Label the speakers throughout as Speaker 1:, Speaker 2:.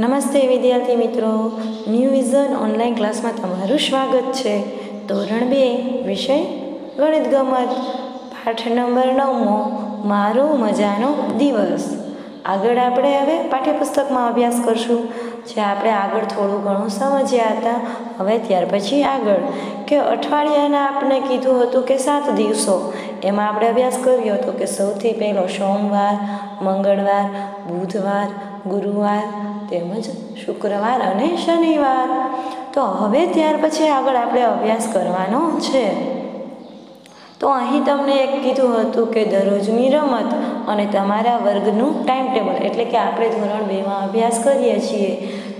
Speaker 1: નમસ્તે વિદ્યાર્થી મિત્રો, ન્યૂ વિઝન ઓનલાઈન ક્લાસમાં તમારું સ્વાગત છે। ધોરણ 2 વિષય ગણિત ગમત, પાઠ નંબર 9મો મારો મજાનો દિવસ। આગળ આપણે હવે પાઠ્યપુસ્તકમાં અભ્યાસ કરશું, જે આપણે આગળ થોડું ઘણું સમજ્યા હતા। હવે ત્યાર પછી આગળ કે અઠવાડિયાના આપણે કીધું હતું કે 7 દિવસો, એમાં આપણે અભ્યાસ કર્યો હતો કે સૌથી પહેલો સોમવાર, મંગળવાર, બુધવાર, ગુરુવાર તેમજ શુક્રવાર અને શનિવાર। તો હવે ત્યાર પછી આગળ આપણે અભ્યાસ કરવાનો છે। તો અહીં તમને એક કીધું હતું કે દરરોજની રમત અને તમારા વર્ગનું ટાઈમ ટેબલ, એટલે કે આપણે ધોરણ 2માં અભ્યાસ કરીએ છીએ,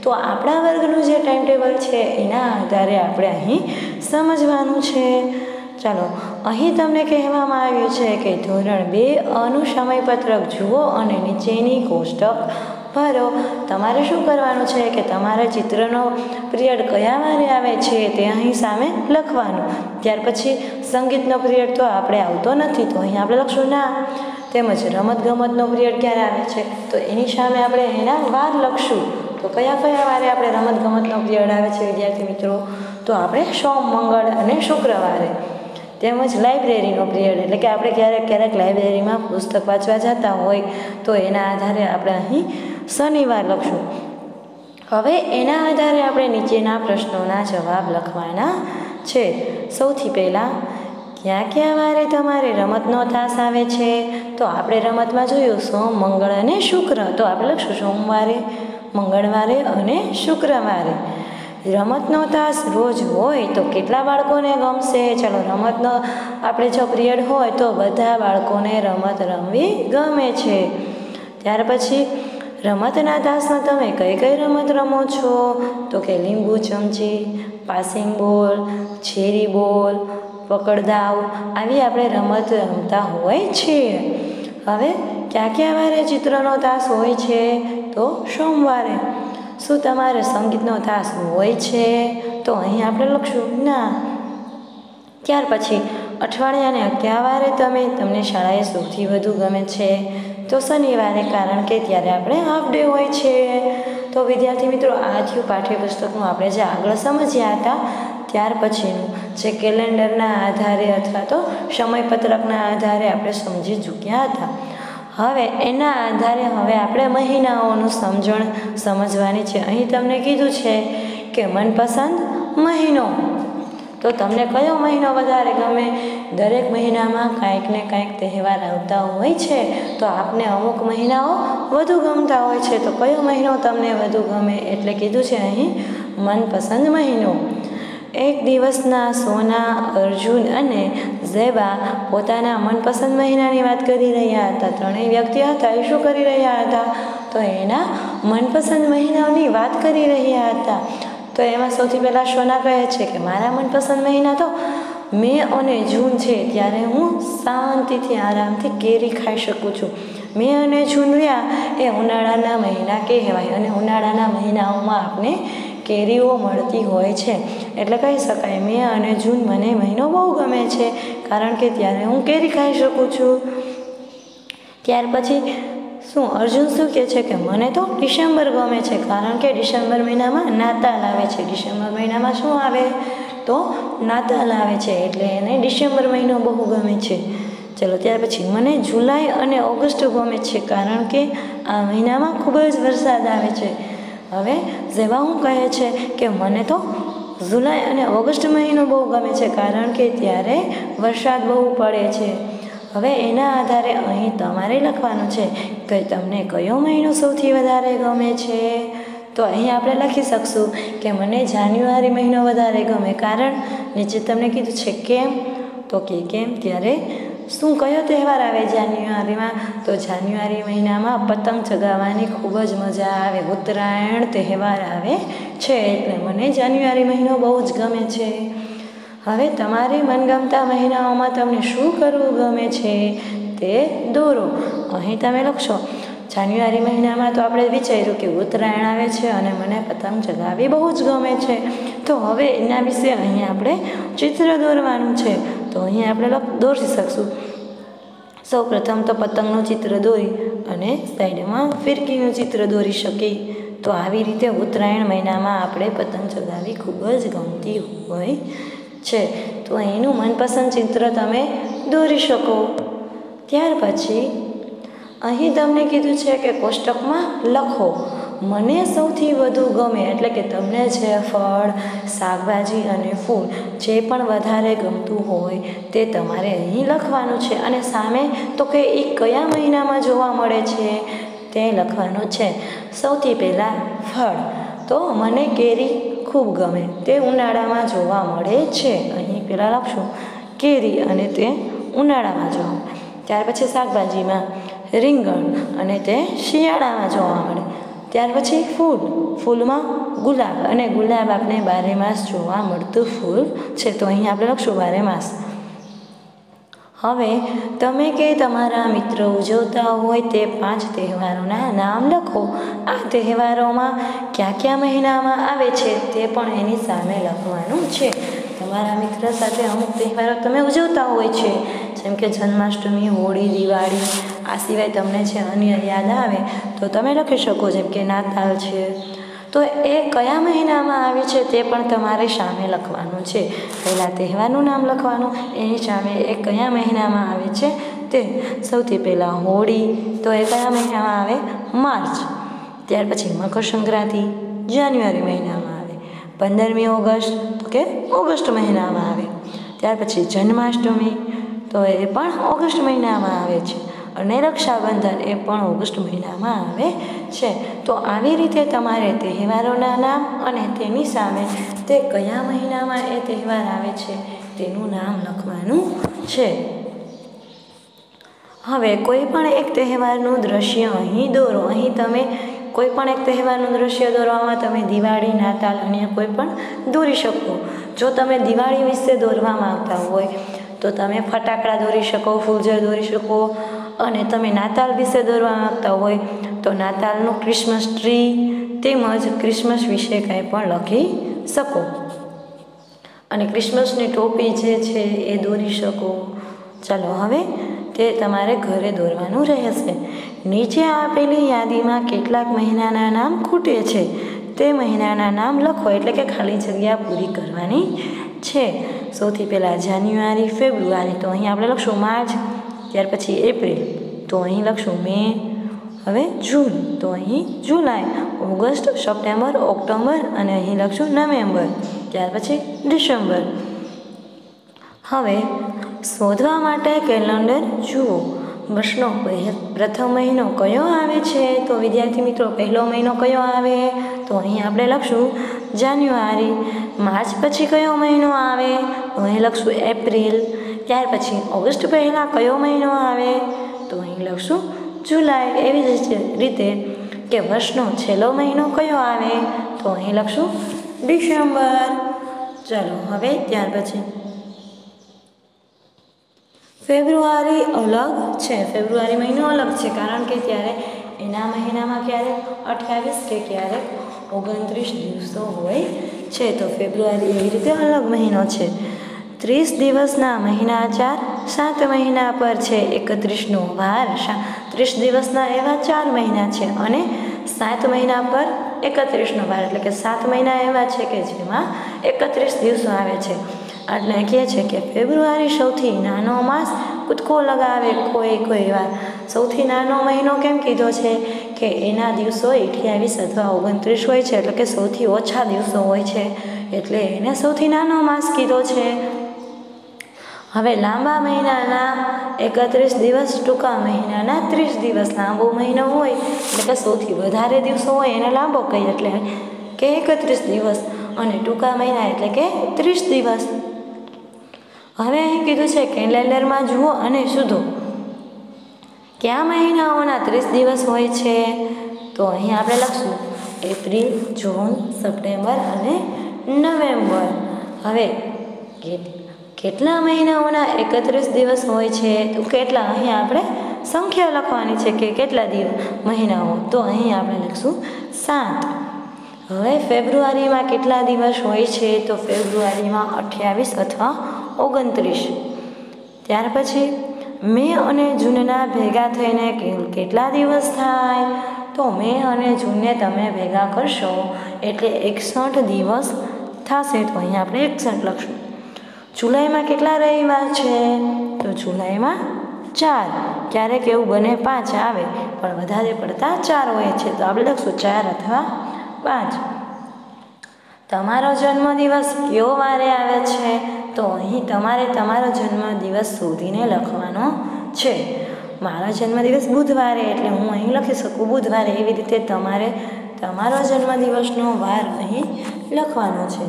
Speaker 1: તો આપણા વર્ગનું જે ટાઈમ ટેબલ છે એના આધારે આપણે અહીં સમજવાનું છે। ચાલો, અહીં તમને કહેવામાં આવ્યું છે કે ધોરણ 2 અનું સમયપત્રક જુઓ અને નીચેની કોષ્ટક ભરો। તમારે શું કરવાનું છે કે તમારે ચિત્રનો પિરિયડ કયા વારે આવે છે તે અહીં સામે લખવાનું। ત્યાર પછી સંગીતનો પિરિયડ તો આપણે આવતો નથી, તો અહીં આપણે લખશું ના। તેમજ રમતગમતનો પિરિયડ ક્યારે આવે છે તો એની સામે આપણે એના વાર લખશું। તો કયા કયા વારે આપણે રમતગમતનો પિરિયડ આવે છે વિદ્યાર્થી મિત્રો, તો આપણે સોમ, મંગળ અને શુક્રવારે। તેમજ લાઇબ્રેરીનો પિરિયડ, એટલે કે આપણે ક્યારેક લાઇબ્રેરીમાં પુસ્તક વાંચવા જતા હોય તો એના આધારે આપણે અહીં શનિવાર લખશું। હવે એના આધારે આપણે નીચેના પ્રશ્નોના જવાબ લખવાના છે। સૌથી પહેલાં, ક્યાં વારે તમારે રમતનો તાસ આવે છે, તો આપણે રમતમાં જોયું સોમ, મંગળ અને શુક્ર, તો આપણે લખશું સોમવારે, મંગળવારે અને શુક્રવારે। રમતનો તાસ રોજ હોય તો કેટલા બાળકોને ગમશે? ચાલો, રમતનો આપણે જો પિરિયડ હોય તો બધા બાળકોને રમત રમવી ગમે છે। ત્યાર પછી રમતના તાસમાં તમે કઈ કઈ રમત રમો છો, તો કે લીંબુ ચમચી, પાસિંગ બોલ, છેરી બોલ, પકડદાવ, આવી આપણે રમત રમતા હોય છીએ। હવે ક્યાં વારે ચિત્રનો તાસ હોય છે, તો સોમવારે। શું તમારે સંગીતનો તાસ હોય છે, તો અહીં આપણે લખશું ના। ત્યાર પછી અઠવાડિયાને કયા વારે તમને શાળાએ સૌથી વધુ ગમે છે, તો શનિવારે, કારણ કે ત્યારે આપણે હાફ ડે હોય છે। તો વિદ્યાર્થી મિત્રો, આ થયું પાઠ્યપુસ્તકનું આપણે જે આગળ સમજ્યા હતા। ત્યાર પછીનું જે કેલેન્ડરના આધારે અથવા તો સમયપત્રકના આધારે આપણે સમજી ચૂક્યા હતા। હવે એના આધારે હવે આપણે મહિનાઓનું સમજણ સમજવાની છે। અહીં તમને કીધું છે કે મનપસંદ મહિનો, તો તમને કયો મહિનો વધારે ગમે? દરેક મહિનામાં કાંઈક ને કાંઈક તહેવાર આવતા હોય છે, તો આપને અમુક મહિનાઓ વધુ ગમતા હોય છે, તો કયો મહિનો તમને વધુ ગમે? એટલે કીધું છે અહીં મનપસંદ મહિનો। એક દિવસના સોના, અર્જુન અને ઝેબા પોતાના મનપસંદ મહિનાની વાત કરી રહ્યા હતા। ત્રણેય વ્યક્તિ હતા, એ શું કરી રહ્યા હતા, તો એના મનપસંદ મહિનાની વાત કરી રહ્યા હતા। તો એમાં સૌથી પહેલાં સોના કહે છે કે મારા મનપસંદ મહિના તો મે અને જૂન છે, ત્યારે હું શાંતિથી આરામથી કેરી ખાઈ શકું છું। મે અને જૂન રહ્યા એ ઉનાળાના મહિના કહેવાય, અને ઉનાળાના મહિનાઓમાં આપણે કેરીઓ મળતી હોય છે, એટલે કહી શકાય મે અને જૂન મને મહિનો બહુ ગમે છે, કારણ કે ત્યારે હું કેરી ખાઈ શકું છું। ત્યાર પછી અર્જુન શું કહે છે કે મને તો ડિસેમ્બર ગમે છે, કારણ કે ડિસેમ્બર મહિનામાં નાતાલ આવે છે। ડિસેમ્બર મહિનામાં શું આવે, તો નાતાલ આવે છે, એટલે એને ડિસેમ્બર મહિનો બહુ ગમે છે। ચલો, ત્યાર પછી મને જુલાઈ અને ઓગસ્ટ ગમે છે, કારણ કે આ મહિનામાં ખૂબ જ વરસાદ આવે છે। હવે ઝેબા શું કહે છે કે મને તો જુલાઈ અને ઓગસ્ટ મહિનો બહુ ગમે છે, કારણ કે ત્યારે વરસાદ બહુ પડે છે। હવે એના આધારે અહીં તમારે લખવાનું છે કે તમને કયો મહિનો સૌથી વધારે ગમે છે, તો અહીં આપણે લખી શકશું કે મને જાન્યુઆરી મહિનો વધારે ગમે, કારણ નીચે તમને કીધું છે કેમ, તો કેમ ત્યારે કયો તહેવાર આવે જાન્યુઆરીમાં, તો જાન્યુઆરી મહિનામાં પતંગ ચગાવવાની ખૂબ જ મજા આવે, ઉત્તરાયણ તહેવાર આવે છે, એટલે મને જાન્યુઆરી મહિનો બહુ જ ગમે છે। હવે તમારે મનગમતા મહિનાઓમાં તમને શું કરવું ગમે છે તે દોરો। અહીં તમે લખશો જાન્યુઆરી મહિનામાં તો આપણે વિચાર્યું કે ઉત્તરાયણ આવે છે અને મને પતંગ ચગાવવી બહુ જ ગમે છે, તો હવે એના વિશે અહીં આપણે ચિત્ર દોરવાનું છે। તો અહીં આપણે દોરી શકશું। સૌ પ્રથમ તો પતંગનું ચિત્ર દોરી અને સાઈડમાં ફિરકીનું ચિત્ર દોરી શકીએ। તો આવી રીતે ઉત્તરાયણ મહિનામાં આપણે પતંગ ચગાવવી ખૂબ જ ગમતી હોય છે. તો એનું મનપસંદ ચિત્ર તમે દોરી શકો. ત્યાર પછી અહીં તમને કીધું છે કે કોષ્ટકમાં લખો મને સૌથી વધુ ગમે, એટલે કે તમને જે ફળ, શાકભાજી અને ફૂલ જે પણ વધારે ગમતું હોય તે તમારે અહીં લખવાનું છે. અને સામે તો કે એ કયા મહિનામાં જોવા મળે છે તે લખવાનું છે. સૌથી પહેલાં ફળ, તો મને કેરી ખૂબ ગમે, તે ઉનાળામાં જોવા મળે છે. અહીં પહેલાં લખશું કેરી અને તે ઉનાળામાં જોવા મળે. ત્યાર પછી શાકભાજીમાં રીંગણ અને તે શિયાળામાં જોવા મળે. ત્યાર પછી ફૂલમાં ગુલાબ, અને ગુલાબ આપણે બારેમાસ જોવા મળતું ફૂલ છે, તો અહીં આપણે લખશું બારેમાસ. હવે તમે કે તમારા મિત્રો ઉજવતા હોય તે 5 તહેવારોના નામ લખો. આ તહેવારોમાં કયા મહિનામાં આવે છે તે પણ એની સામે લખવાનું છે. તમારા મિત્ર સાથે અમુક તહેવારો તમે ઉજવતા હોય છે, જેમ કે જન્માષ્ટમી, હોળી, દિવાળી. આ સિવાય તમને જે અન્ય યાદ આવે તો તમે લખી શકો, જેમ કે નાતાલ છે. તો એ કયા મહિનામાં આવે છે તે પણ તમારે સામે લખવાનું છે. પહેલાં તહેવારનું નામ લખવાનું, એની સામે એ કયા મહિનામાં આવે છે તે. સૌથી પહેલાં હોળી, તો એ કયા મહિનામાં આવે? માર્ચ. ત્યાર પછી મકર સંક્રાંતિ જાન્યુઆરી મહિનામાં આવે. 15મી ઓગસ્ટ, તો કે ઓગસ્ટ મહિનામાં આવે. ત્યાર પછી જન્માષ્ટમી, તો એ પણ ઓગસ્ટ મહિનામાં આવે છે. અને રક્ષાબંધન એ પણ ઓગસ્ટ મહિનામાં આવે છે. તો આવી રીતે તમારે તહેવારોના નામ અને તેની સામે તે કયા મહિનામાં એ તહેવાર આવે છે તેનું નામ લખવાનું છે. હવે કોઈ પણ એક તહેવારનું દ્રશ્ય અહીં દોરો. અહીં તમે કોઈ પણ એક તહેવારનું દ્રશ્ય દોરવામાં તમે દિવાળી, નાતાલ, અન્ય કોઈ પણ દોરી શકો. જો તમે દિવાળી વિશે દોરવા માંગતા હોય તો તમે ફટાકડા દોરી શકો, ફૂલઝર દોરી શકો. અને તમે નાતાલ વિશે દોરવા માંગતા હોય તો નાતાલનું ક્રિસમસ ટ્રી તેમજ ક્રિસમસ વિશે કંઈ પણ લખી શકો. અને ક્રિસમસની ટોપી જે છે એ દોરી શકો. ચાલો હવે તે તમારે ઘરે દોરવાનું રહેશે. નીચે આપેલી યાદીમાં કેટલાક મહિનાના નામ ખૂટે છે તે મહિનાના નામ લખો, એટલે કે ખાલી જગ્યા પૂરી કરવાની છે. સૌથી પહેલાં જાન્યુઆરી, ફેબ્રુઆરી, તો અહીં આપણે લખશું માર્ચ. ત્યાર પછી એપ્રિલ, તો અહીં લખશું મે. હવે જૂન, તો અહીં જુલાઈ. ઓગસ્ટ, સપ્ટેમ્બર, ઓક્ટોબર અને અહીં લખશું નવેમ્બર. ત્યાર પછી ડિસેમ્બર. હવે શોધવા માટે કેલેન્ડર જુઓ. વર્ષનો પ્રથમ મહિનો કયો આવે છે? તો વિદ્યાર્થી મિત્રો પહેલો મહિનો કયો આવે? તો અહીં આપણે લખશું જાન્યુઆરી. માર્ચ પછી કયો મહિનો આવે? તો અહીં લખશું એપ્રિલ. ત્યાર પછી ઓગસ્ટ પહેલાં કયો મહિનો આવે? તો અહીં લખશું જુલાઈ. એવી જ રીતે કે વર્ષનો છેલ્લો મહિનો કયો આવે? તો અહીં લખશું ડિસેમ્બર. ચાલો હવે ત્યાર પછી ફેબ્રુઆરી અલગ છે. ફેબ્રુઆરી મહિનો અલગ છે, કારણ કે ત્યારે એના મહિનામાં ક્યારેક 28 કે ક્યારેક 29 દિવસો હોય છે. તો ફેબ્રુઆરી એવી રીતે અલગ મહિનો છે. 30 દિવસના મહિના 4, 7 મહિના પર છે 31નો વાર. 30 દિવસના એવા 4 મહિના છે અને 7 મહિના પર 31નો વાર, એટલે કે 7 મહિના એવા છે કે જેમાં 31 દિવસો આવે છે. એટલે કહે છે કે ફેબ્રુઆરી સૌથી નાનો માસ કૂદકો લગાવે કોઈ વાર. સૌથી નાનો મહિનો કેમ કીધો છે? કે એના દિવસો 28 અથવા 29 હોય છે, એટલે કે સૌથી ઓછા દિવસો હોય છે, એટલે એને સૌથી નાનો માસ કીધો છે. હવે લાંબા મહિનાના 31 દિવસ, ટૂંકા મહિનાના 30 દિવસ. લાંબો મહિનો હોય એટલે કે સૌથી વધારે દિવસો હોય એને લાંબો કહીએ, એટલે કે 31 દિવસ. અને ટૂંકા મહિના એટલે કે 30 દિવસ. હવે અહીં કીધું છે કેલેન્ડરમાં જુઓ અને શોધો કયા મહિનાઓના 30 દિવસ હોય છે. તો અહીં આપણે લખશું એપ્રિલ, જૂન, સપ્ટેમ્બર અને નવેમ્બર. હવે કેટલા મહિનાઓના 31 દિવસ હોય છે? તો કેટલા? અહીં આપણે સંખ્યા લખવાની છે કે કેટલા મહિનાઓ. તો અહીં આપણે લખશું 7. હવે ફેબ્રુઆરીમાં કેટલા દિવસ હોય છે? તો ફેબ્રુઆરીમાં 28 અથવા 29. ત્યાર પછી મે અને જૂનના ભેગા થઈને કેટલા દિવસ થાય? તો મે અને જૂનને તમે ભેગા કરશો એટલે 61 દિવસ થશે. તો અહીંયા આપણે 61 લખશું. જુલાઈમાં કેટલા રવિવાર છે? તો જુલાઈમાં 4. ક્યારેક એવું બને 5 આવે, પણ વધારે પડતા 4 હોય છે, તો આપણે લખશું 4 અથવા 5. તમારો જન્મદિવસ કયો વારે આવે છે? તો અહીં તમારે તમારો જન્મદિવસ શોધીને લખવાનો છે. મારો જન્મદિવસ બુધવારે, એટલે હું અહીં લખી શકું બુધવારે. એવી રીતે તમારે તમારો જન્મદિવસનો વાર અહીં લખવાનો છે.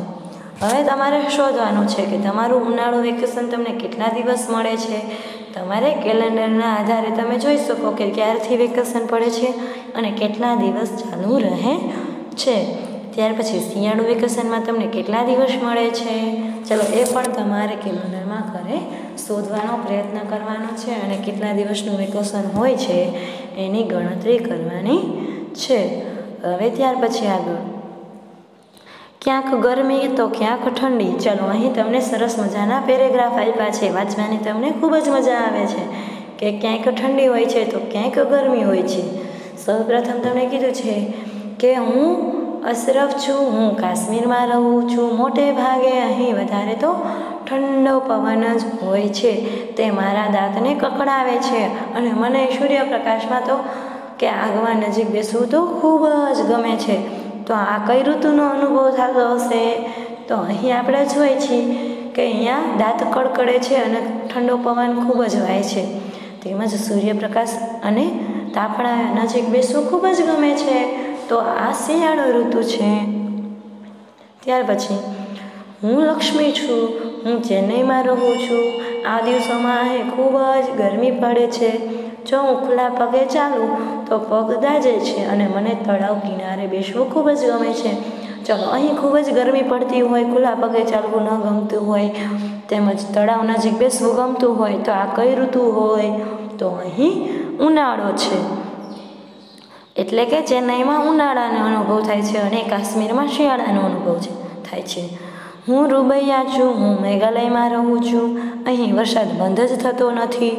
Speaker 1: હવે તમારે શોધવાનું છે કે તમારું ઉનાળુ વેકેશન તમને કેટલા દિવસ મળે છે. તમારે કેલેન્ડરના આધારે તમે જોઈ શકો કે ક્યારથી વેકેશન પડે છે અને કેટલા દિવસ ચાલુ રહે છે. ત્યાર પછી શિયાળુ વેકેશનમાં તમને કેટલા દિવસ મળે છે. ચલો એ પણ તમારે કેલેન્ડરમાં ઘરે શોધવાનો પ્રયત્ન કરવાનો છે અને કેટલા દિવસનું વેકેશન હોય છે એની ગણતરી કરવાની છે. હવે ત્યાર પછી આગળ ક્યાંક ગરમી તો ક્યાંક ઠંડી. ચલો અહીં તમને સરસ મજાના પેરેગ્રાફ આપ્યા છે, વાંચવાની તમને ખૂબ જ મજા આવે છે કે ક્યાંક ઠંડી હોય છે તો ક્યાંક ગરમી હોય છે. સૌપ્રથમ તમને કીધું છે કે હું અશરફ છું, હું કાશ્મીરમાં રહું છું. મોટે ભાગે અહીં વધારે તો ઠંડો પવન જ હોય છે, તે મારા દાંતને કકડાવે છે અને મને સૂર્યપ્રકાશમાં તો કે આગમાં નજીક બેસવું તો ખૂબ જ ગમે છે. તો આ કઈ ઋતુનો અનુભવ થતો હશે? તો અહીં આપણે જોઈએ છીએ કે અહીંયા દાંત કડકડે છે અને ઠંડો પવન ખૂબ જ વાય છે, તેમજ સૂર્યપ્રકાશ અને તાપણા નજીક બેસવું ખૂબ જ ગમે છે. તો આ શિયાળો ઋતુ છે. ત્યાર પછી હું લક્ષ્મી છું, હું ચેન્નઈમાં રહું છું. આ દિવસોમાં અહીં ખૂબ જ ગરમી પડે છે. જો હું ખુલ્લા પગે ચાલું તો પગ દાઝે છે અને મને તળાવ કિનારે બેસવું ખૂબ જ ગમે છે. ચલો અહીં ખૂબ જ ગરમી પડતી હોય, ખુલ્લા પગે ચાલવું ન ગમતું હોય, તેમજ તળાવ નજીક બેસવું ગમતું હોય, તો આ કઈ ઋતુ હોય? તો અહીં ઉનાળો છે. એટલે કે ચેન્નઈમાં ઉનાળાનો અનુભવ થાય છે અને કાશ્મીરમાં શિયાળાનો અનુભવ થાય છે. હું રૂબૈયા છું, હું મેઘાલયમાં રહું છું. અહીં વરસાદ બંધ જ થતો નથી.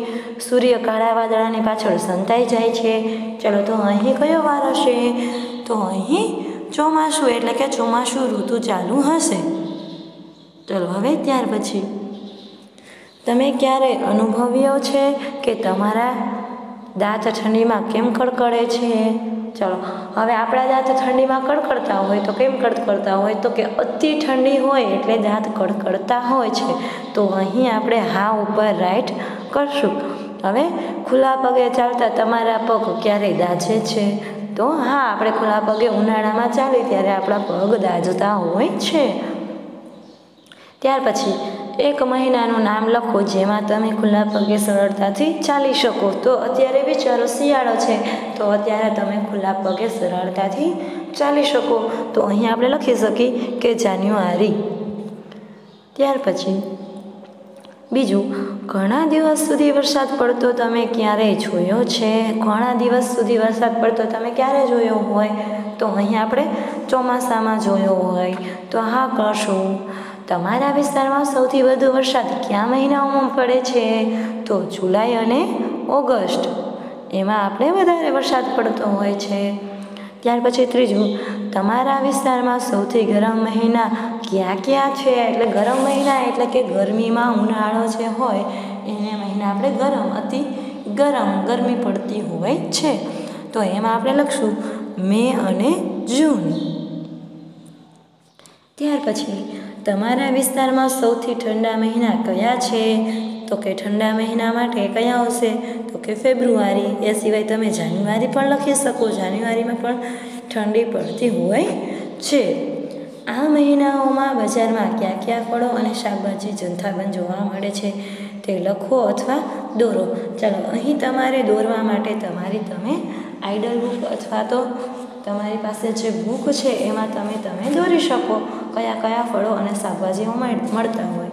Speaker 1: સૂર્ય કાળા વાદળાની પાછળ સંતાઈ જાય છે. ચલો તો અહીં કયો વાર હશે? તો અહીં ચોમાસું, એટલે કે ચોમાસું ઋતુ ચાલુ હશે. ચલો હવે ત્યાર પછી તમે ક્યારે અનુભવ્યો છે કે તમારા દાંત ઠંડીમાં કેમ કડકડે છે? ચલો હવે આપણા દાંત ઠંડીમાં કડકડતા હોય તો કેમ કડકડતા હોય? તો કે અતિ ઠંડી હોય એટલે દાંત કડકડતા હોય છે. તો અહીં આપણે હા ઉપર રાઈટ કરશું. હવે ખુલ્લા પગે ચાલતા તમારા પગ ક્યારેય દાઝે છે? તો હા, આપણે ખુલ્લા પગે ઉનાળામાં ચાલીએ ત્યારે આપણા પગ દાઝતા હોય છે. ત્યાર પછી એક મહિનાનું નામ લખો જેમાં તમે ખુલ્લા પગે સરળતાથી ચાલી શકો. તો અત્યારે વિચારો શિયાળો છે તો અત્યારે તમે ખુલ્લા પગે સરળતાથી ચાલી શકો. તો અહીં આપણે લખી શકીએ કે જાન્યુઆરી. ત્યાર પછી બીજું, ઘણા દિવસ સુધી વરસાદ પડતો તમે ક્યારેય જોયો છે? ઘણા દિવસ સુધી વરસાદ પડતો તમે ક્યારે જોયો હોય? તો અહીં આપણે ચોમાસામાં જોયો હોય. તો હા કરશું. તમારા વિસ્તારમાં સૌથી વધુ વરસાદ કયા મહિનાઓમાં પડે છે? તો જુલાઈ અને ઓગસ્ટ, એમાં આપણે વધારે વરસાદ પડતો હોય છે. ત્યાર પછી ત્રીજું, તમારા વિસ્તારમાં સૌથી ગરમ મહિના કયા કયા છે? એટલે ગરમ મહિના એટલે કે ગરમીમાં ઉનાળો જે હોય એને મહિના આપણે ગરમ, અતિ ગરમ ગરમી પડતી હોય છે. તો એમાં આપણે લખશું મે અને જૂન. ત્યાર પછી તમારા વિસ્તારમાં સૌથી ઠંડા મહિના કયા છે? તો કે ઠંડા મહિના માટે કયા આવશે? તો કે ફેબ્રુઆરી. એ સિવાય તમે જાન્યુઆરી પણ લખી શકો. જાન્યુઆરીમાં પણ ઠંડી પડતી હોય છે. આ મહિનાઓમાં બજારમાં કયા કયા ફળો અને શાકભાજી જથ્થાબંધ જોવા મળે છે તે લખો અથવા દોરો. ચાલો અહીં તમારે દોરવા માટે તમે આઈડલ બુક અથવા તો તમારી પાસે જે બુક છે એમાં તમે દોરી શકો કયા કયા ફળો અને શાકભાજીઓ મળતા હોય.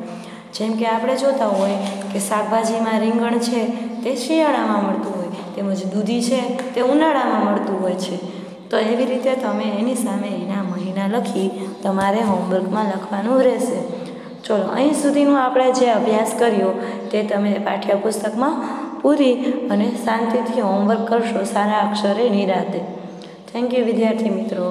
Speaker 1: જેમ કે આપણે જોતા હોય કે શાકભાજીમાં રીંગણ છે તે શિયાળામાં મળતું હોય, તેમજ દૂધી છે તે ઉનાળામાં મળતું હોય છે. તો એવી રીતે તમે એની સામે એના મહિના લખી તમારે હોમવર્કમાં લખવાનું રહેશે. ચલો અહીં સુધીનું આપણે જે અભ્યાસ કર્યો તે તમે પાઠ્યપુસ્તકમાં પૂરી અને શાંતિથી હોમવર્ક કરશો સારા અક્ષરે નિરાતે. થેન્ક યુ વિદ્યાર્થી મિત્રો.